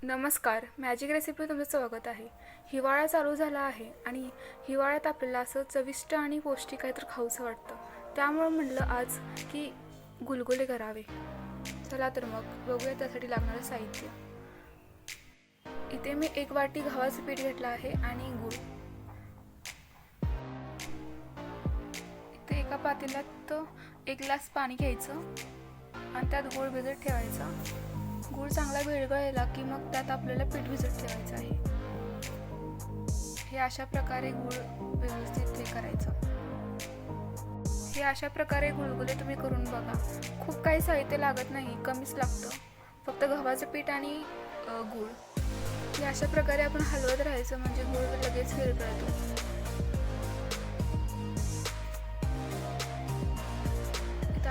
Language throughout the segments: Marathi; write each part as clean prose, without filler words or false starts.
नमस्कार, मॅजिक रेसिपी तुमचं स्वागत आहे. हिवाळा चालू झाला आहे आणि हिवाळ्यात आपल्याला असं चविष्ट आणि पौष्टिक काहीतरी खाऊचं वाटतं. त्यामुळं म्हटलं आज की गुलगुले करावे. चला तर मग बघूया त्यासाठी लागणारं साहित्य. इथे मी 1 वाटी गव्हाचं पीठ घेतलं आहे आणि गूळ. इथे एका पातेल्यात 1 ग्लास पाणी घ्यायचं आणि त्यात गूळ भिजत ठेवायचा. गूळ चांगला विरघळला की मग त्यात आपल्याला पीठ भिजत ठेवायचं आहे. हे अशा प्रकारे गूळ व्यवस्थित हे करायचं. हे अशा प्रकारे गुलगुले तुम्ही करून बघा. खूप काही साहित्य लागत नाही, कमीच लागतं. फक्त गव्हाचं पीठ आणि गूळ. हे अशा प्रकारे आपण हलवत राहायचं म्हणजे गूळ लगेच विरघळतो.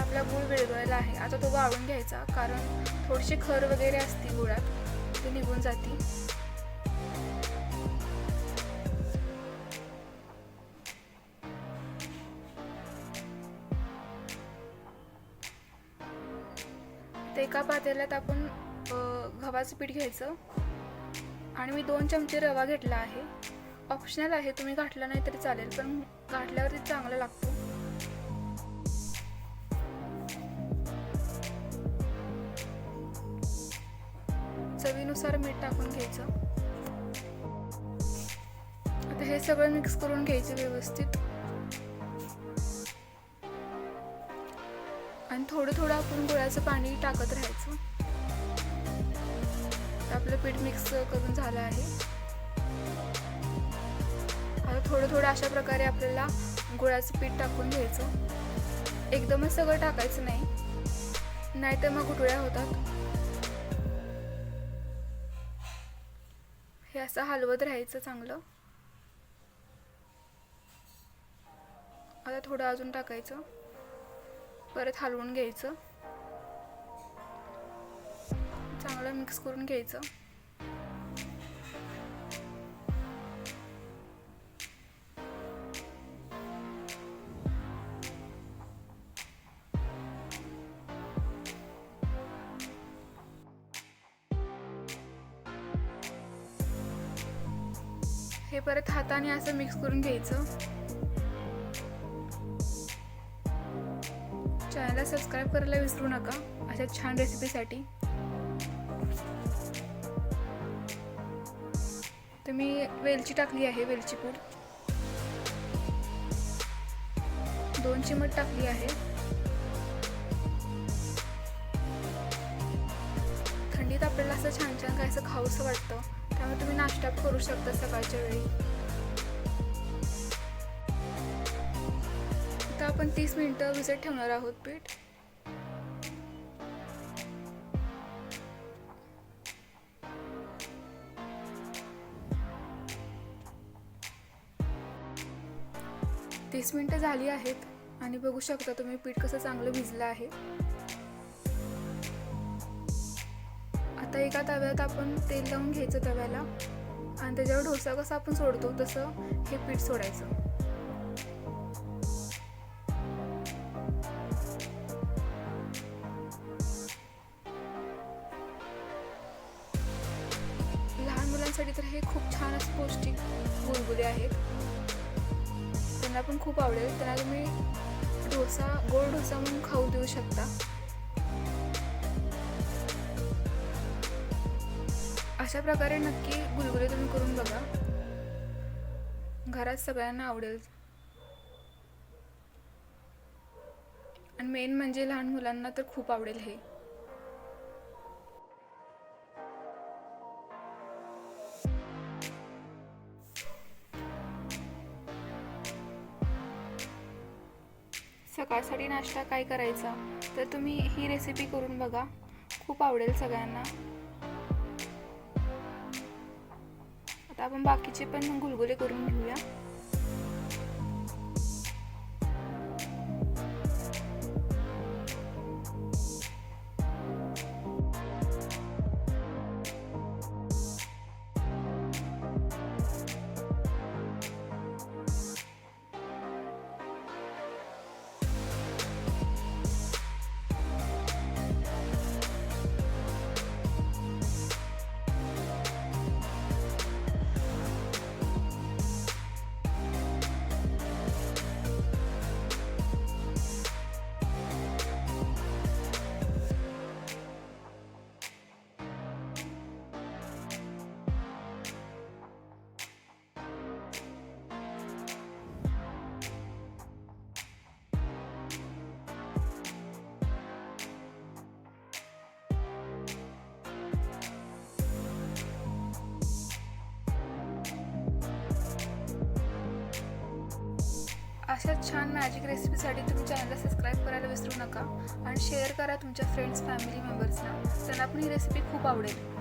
आपला गूळ विरघळला आहे. आता तो वाळून घ्यायचा, कारण थोडीशी खर वगैरे असते गुळात, ते निघून जाते. एका पातेल्यात आपण गव्हाचं पीठ घ्यायचं आणि मी 2 चमचे रवा घेतला आहे. ऑप्शनल आहे, तुम्ही घातला नाही तरी चालेल, पण घातल्यावर ते चांगलं लागतं. चवीनुसार मीठ टाकून घ्यायचं. आता हे सगळं मिक्स करून घ्यायचं व्यवस्थित आणि थोडं थोडं आपण गुळाचं पाणी टाकत राहायचं. आपलं पीठ मिक्स करून झालं आहे. आता थोडं थोडं अशा प्रकारे आपल्याला गुळाचं पीठ टाकून घ्यायचं. एकदमच सगळं टाकायचं नाही, नाहीतर मग गुठळ्या होतात. हे असं हलवत राहायचं चांगलं. आता थोडं अजून टाकायचं, परत हलवून घ्यायचं, चांगलं मिक्स करून घ्यायचं. हे परत हाताने असं मिक्स करून घ्यायचं. चॅनलला सबस्क्राईब करायला विसरू नका अशा छान रेसिपीसाठी. तर मी वेलची टाकली आहे, वेलची पूड 2 चिमट टाकली आहे. थंडीत आपल्याला असं छान छान काय असं खाऊसं वाटतं, त्यामुळे तुम्ही नाश्ता करू शकता सकाळच्या वेळी. आता आपण 30 मिनिटं भिजत ठेवणार आहोत पीठ. तीस मिनिटं झाली आहेत आणि बघू शकता तुम्ही पीठ कसं चांगलं भिजलं आहे. आता एका तव्यात आपण तेल लावून घ्यायचं तव्याला आणि त्याच्यावर डोसा कसा आपण सोडतो तसं हे पीठ सोडायचं. लहान मुलांसाठी तर हे खूप छान असं पौष्टिक गुलगुले आहेत. त्यांना पण खूप आवडेल. त्यांना तुम्ही गोड डोसा म्हणून खाऊ देऊ शकता. अशा प्रकारे नक्की गुलगुले तुम्ही करून बघा, घरात सगळ्यांना आवडेल. आणि मेन म्हणजे लहान मुलांना तर खूप आवडेल हे. सकाळसाठी नाश्ता काय करायचा, तर तुम्ही ही रेसिपी करून बघा, खूप आवडेल सगळ्यांना. आता आपण बाकीचे पण गुलगुले करून घेऊया. अशाच छान मॅजिक रेसिपीसाठी तुम्ही चॅनलला सबस्क्राईब करायला विसरू नका आणि शेअर करा तुमच्या फ्रेंड्स फॅमिली मेंबर्सना. त्यांना पण ही रेसिपी खूप आवडेल.